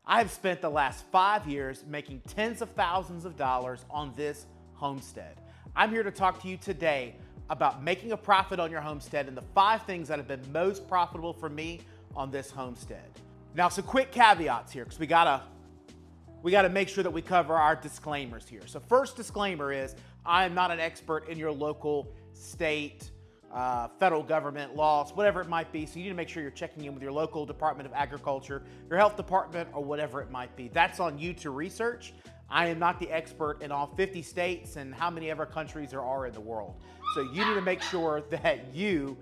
I have spent the last 5 years making tens of thousands of dollars on this homestead. I'm here to talk to you today about making a profit on your homestead and the 5 things that have been most profitable for me on this homestead. Now, some quick caveats here, because we gotta make sure that we cover our disclaimers here. So first disclaimer is, I am not an expert in your local, state, federal government laws, whatever it might be. So you need to make sure you're checking in with your local Department of Agriculture, your health department, or whatever it might be. That's on you to research. I am not the expert in all 50 states and how many other countries there are in the world. So you need to make sure that you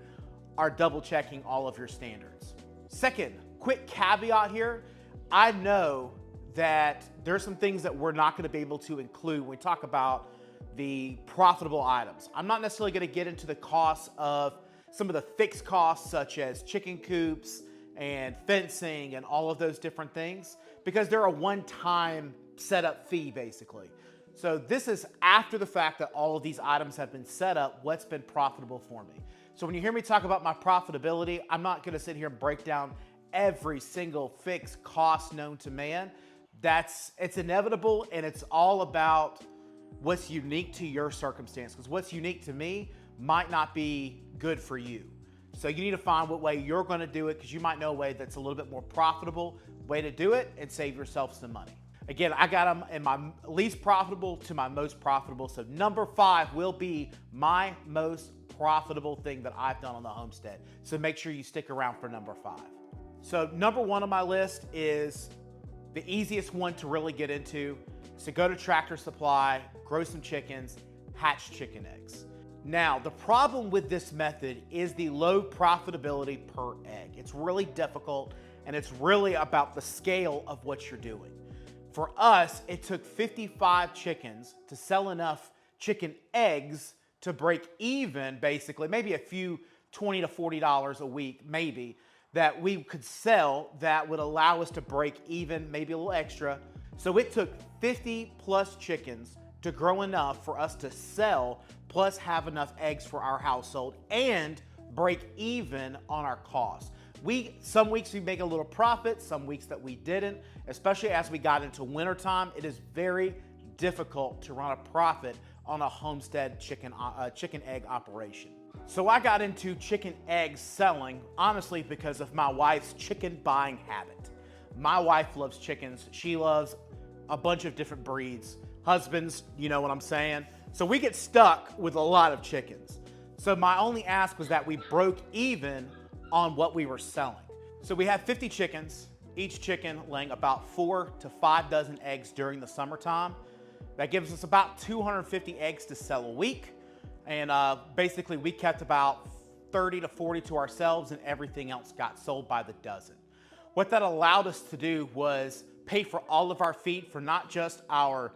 are double checking all of your standards. Second, quick caveat here. I know that there's some things that we're not going to be able to include when we talk about the profitable items. I'm not necessarily going to get into the costs of some of the fixed costs, such as chicken coops and fencing and all of those different things, because they're a one-time setup fee, basically. So this is after the fact that all of these items have been set up, what's been profitable for me. So when you hear me talk about my profitability, I'm not going to sit here and break down every single fixed cost known to man. It's inevitable, and it's all about what's unique to your circumstance, because what's unique to me might not be good for you. So you need to find what way you're going to do it, because you might know a way that's a little bit more profitable way to do it and save yourself some money. Again, I got them in my least profitable to my most profitable. So number 5 will be my most profitable thing that I've done on the homestead. So make sure you stick around for number 5. So number 1 on my list is the easiest one to really get into. So go to Tractor Supply, grow some chickens, hatch chicken eggs. Now, the problem with this method is the low profitability per egg. It's really difficult, and it's really about the scale of what you're doing. For us, it took 55 chickens to sell enough chicken eggs to break even, basically, maybe a few $20 to $40 a week, maybe, that we could sell that would allow us to break even, maybe a little extra. So it took 50 plus chickens to grow enough for us to sell, plus have enough eggs for our household and break even on our costs. Some weeks we make a little profit, some weeks that we didn't, especially as we got into wintertime. It is very difficult to run a profit on a homestead chicken egg operation. So I got into chicken egg selling, honestly, because of my wife's chicken buying habit. My wife loves chickens. She loves a bunch of different breeds. Husbands, you know what I'm saying? So we get stuck with a lot of chickens. So my only ask was that we broke even on what we were selling. So we have 50 chickens, each chicken laying about 4 to 5 dozen eggs during the summertime. That gives us about 250 eggs to sell a week. And basically we kept about 30 to 40 to ourselves, and everything else got sold by the dozen. What that allowed us to do was pay for all of our feed for not just our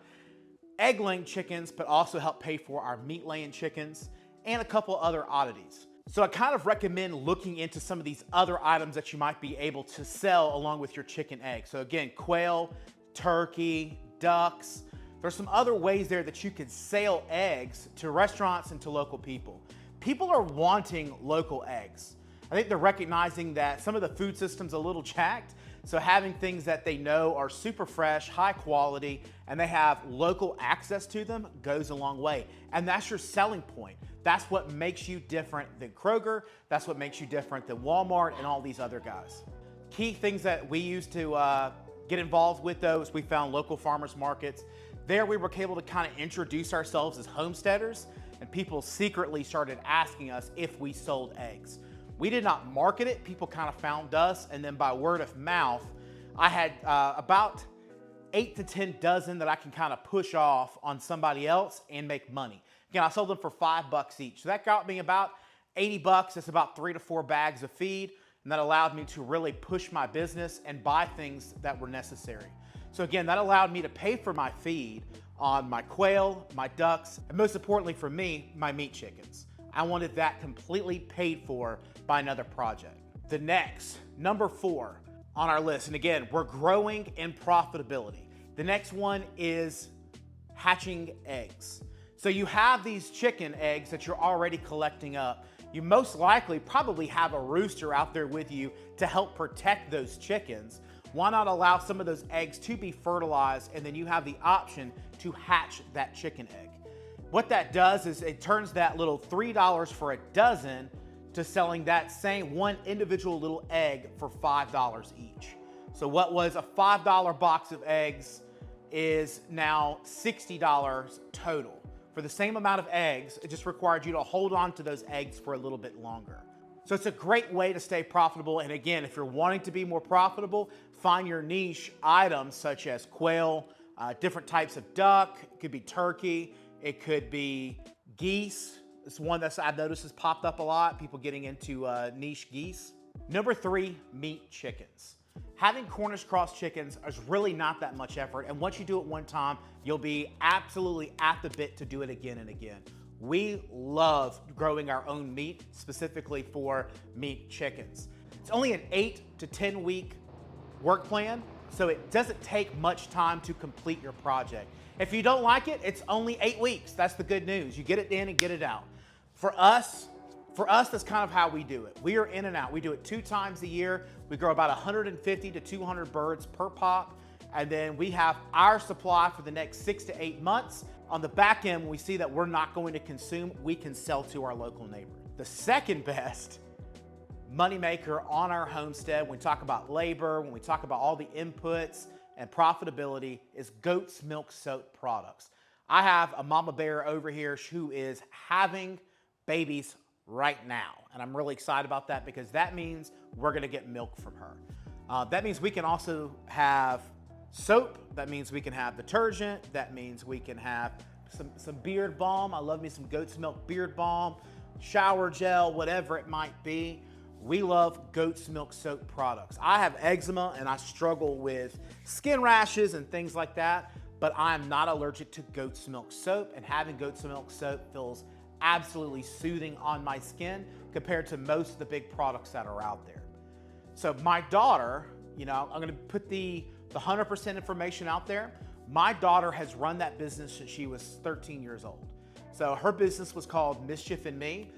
egg-laying chickens, but also help pay for our meat-laying chickens and a couple other oddities. So I kind of recommend looking into some of these other items that you might be able to sell along with your chicken eggs. So again, quail, turkey, ducks. There's some other ways there that you can sell eggs to restaurants and to local people. People are wanting local eggs. I think they're recognizing that some of the food system's a little jacked, so having things that they know are super fresh, high quality, and they have local access to them goes a long way. And that's your selling point. That's what makes you different than Kroger. That's what makes you different than Walmart and all these other guys. Key things that we use to get involved with those, we found local farmers markets. There we were able to kind of introduce ourselves as homesteaders, and people secretly started asking us if we sold eggs. We did not market it. People kind of found us, and then by word of mouth, I had about 8 to 10 dozen that I can kind of push off on somebody else and make money. Again, I sold them for $5 each. So that got me about $80. That's about 3 to 4 bags of feed, and that allowed me to really push my business and buy things that were necessary. So again, that allowed me to pay for my feed on my quail, my ducks, and most importantly for me, my meat chickens. I wanted that completely paid for by another project. The next, number 4 on our list, and again, we're growing in profitability. The next one is hatching eggs. So you have these chicken eggs that you're already collecting up. You most likely probably have a rooster out there with you to help protect those chickens. Why not allow some of those eggs to be fertilized, and then you have the option to hatch that chicken egg? What that does is it turns that little $3 for a dozen to selling that same one individual little egg for $5 each. So what was a $5 box of eggs is now $60 total. For the same amount of eggs, it just required you to hold on to those eggs for a little bit longer. So it's a great way to stay profitable. And again, if you're wanting to be more profitable, find your niche items such as quail, different types of duck. It could be turkey. It could be geese. It's one that I've noticed has popped up a lot, people getting into niche geese. Number 3, meat chickens. Having Cornish cross chickens is really not that much effort, and once you do it one time, you'll be absolutely at the bit to do it again and again. We love growing our own meat, specifically for meat chickens. It's only an 8 to 10 week work plan, so it doesn't take much time to complete your project. If you don't like it, it's only 8 weeks. That's the good news. You get it in and get it out. For us, that's kind of how we do it. We are in and out. We do it 2 times a year. We grow about 150 to 200 birds per pop. And then we have our supply for the next 6 to 8 months. On the back end, when we see that we're not going to consume, we can sell to our local neighbor. The second best moneymaker on our homestead, when we talk about labor, when we talk about all the inputs and profitability, is goat's milk soap products. I have a mama bear over here who is having babies right now. And I'm really excited about that because that means we're gonna get milk from her. That means we can also have soap. That means we can have detergent. That means we can have some beard balm. I love me some goat's milk beard balm, shower gel, whatever it might be. We love goat's milk soap products. I have eczema and I struggle with skin rashes and things like that, but I'm not allergic to goat's milk soap, and having goat's milk soap feels absolutely soothing on my skin compared to most of the big products that are out there. So my daughter, I'm gonna put the 100% information out there. My daughter has run that business since she was 13 years old. So her business was called Mischief and Me.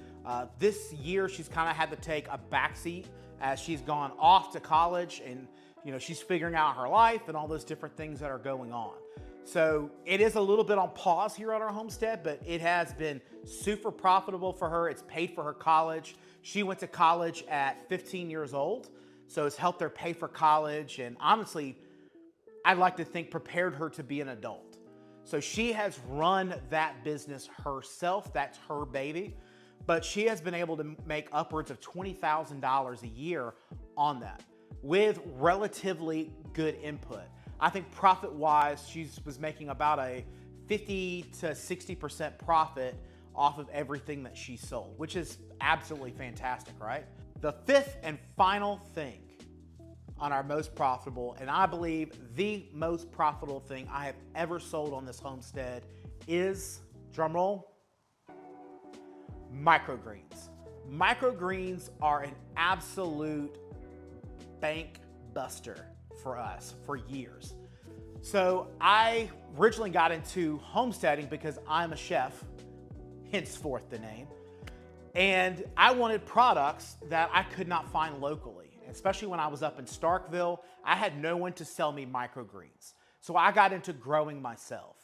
This year, she's kind of had to take a backseat as she's gone off to college, and she's figuring out her life and all those different things that are going on. So it is a little bit on pause here on our homestead, but it has been super profitable for her. It's paid for her college. She went to college at 15 years old, so it's helped her pay for college, and honestly, I'd like to think prepared her to be an adult. So she has run that business herself. That's her baby. But she has been able to make upwards of $20,000 a year on that with relatively good input. I think profit-wise, she was making about a 50 to 60% profit off of everything that she sold, which is absolutely fantastic, right? The 5th and final thing on our most profitable, and I believe the most profitable thing I have ever sold on this homestead is, drumroll, microgreens. Microgreens are an absolute bank buster for us for years. So I originally got into homesteading because I'm a chef, henceforth the name, and I wanted products that I could not find locally, especially when I was up in Starkville. I had no one to sell me microgreens. So I got into growing myself.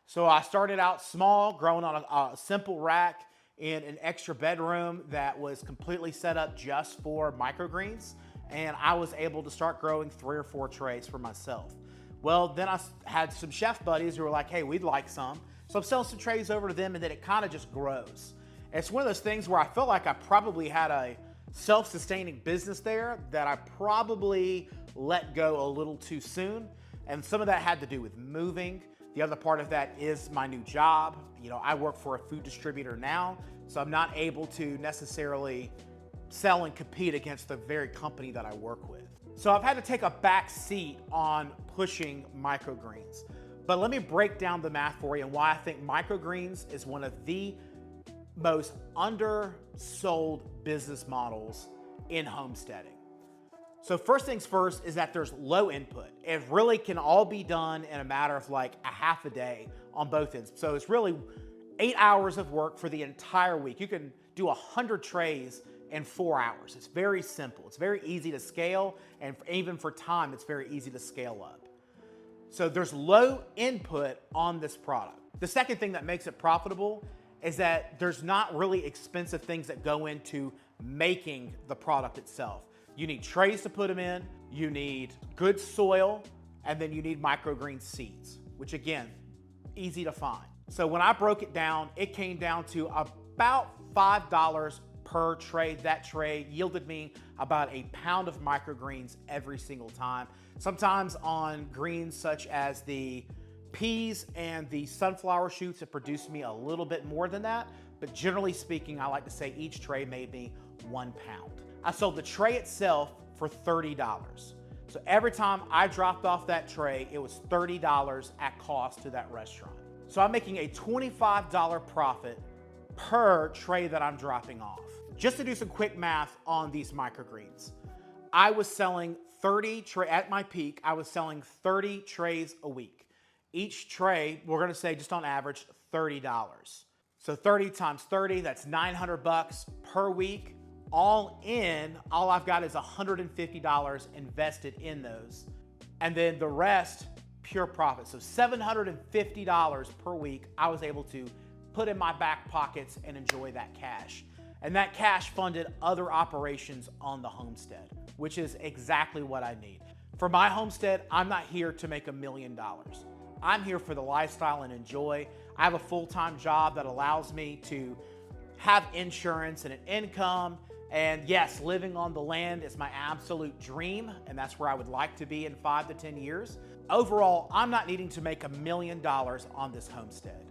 So I started out small, growing on a simple rack in an extra bedroom that was completely set up just for microgreens. And I was able to start growing 3 or 4 trays for myself. Well, then I had some chef buddies who were like, hey, we'd like some. So I'm selling some trays over to them, and then it kind of just grows. And it's one of those things where I felt like I probably had a self-sustaining business there that I probably let go a little too soon. And some of that had to do with moving. The other part of that is my new job. I work for a food distributor now, so I'm not able to necessarily sell and compete against the very company that I work with. So I've had to take a back seat on pushing microgreens. But let me break down the math for you and why I think microgreens is one of the most undersold business models in homesteading. So first things first is that there's low input. It really can all be done in a matter of like a half a day on both ends. So it's really 8 hours of work for the entire week. You can do 100 trays in 4 hours. It's very simple. It's very easy to scale, and even for time, it's very easy to scale up. So there's low input on this product. The second thing that makes it profitable is that there's not really expensive things that go into making the product itself. You need trays to put them in, you need good soil, and then you need microgreen seeds, which again, easy to find. So when I broke it down, it came down to about $5 per tray. That tray yielded me about a pound of microgreens every single time. Sometimes on greens such as the peas and the sunflower shoots, it produced me a little bit more than that, but generally speaking, I like to say each tray made me 1 pound. I sold the tray itself for $30. So every time I dropped off that tray, it was $30 at cost to that restaurant. So I'm making a $25 profit per tray that I'm dropping off. Just to do some quick math on these microgreens, I was selling at my peak, I was selling 30 trays a week. Each tray, we're gonna say just on average, $30. So 30 times 30, that's $900 per week. All in, all I've got is $150 invested in those. And then the rest, pure profit. So $750 per week, I was able to put in my back pockets and enjoy that cash. And that cash funded other operations on the homestead, which is exactly what I need. For my homestead, I'm not here to make $1 million. I'm here for the lifestyle and enjoy. I have a full-time job that allows me to have insurance and an income. And yes, living on the land is my absolute dream, and that's where I would like to be in 5 to 10 years. Overall, I'm not needing to make $1 million on this homestead.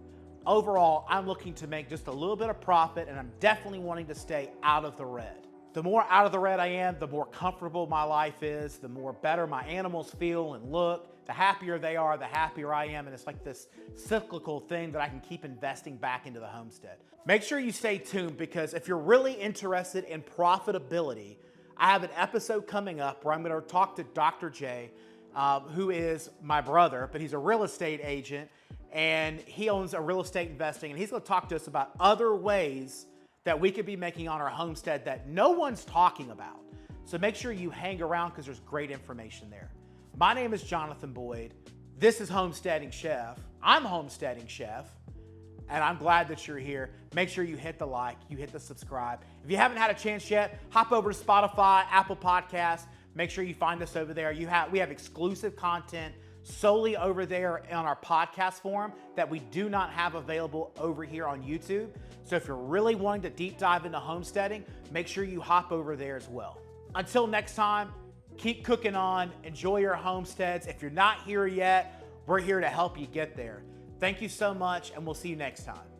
Overall, I'm looking to make just a little bit of profit, and I'm definitely wanting to stay out of the red. The more out of the red I am, the more comfortable my life is, the more better my animals feel and look. The happier they are, the happier I am, and it's like this cyclical thing that I can keep investing back into the homestead. Make sure you stay tuned, because if you're really interested in profitability, I have an episode coming up where I'm going to talk to Dr. J, who is my brother, but he's a real estate agent, and he owns a real estate investing, and he's going to talk to us about other ways that we could be making on our homestead that no one's talking about. So make sure you hang around, because there's great information there. My name is Jonathan Boyd. This is Homesteading Chef. I'm Homesteading Chef, and I'm glad that you're here. Make sure you hit the like, you hit the subscribe. If you haven't had a chance yet, hop over to Spotify, Apple Podcasts. Make sure you find us over there. We have exclusive content solely over there on our podcast forum that we do not have available over here on YouTube. So if you're really wanting to deep dive into homesteading, make sure you hop over there as well. Until next time, keep cooking on, enjoy your homesteads. If you're not here yet, we're here to help you get there. Thank you so much, and we'll see you next time.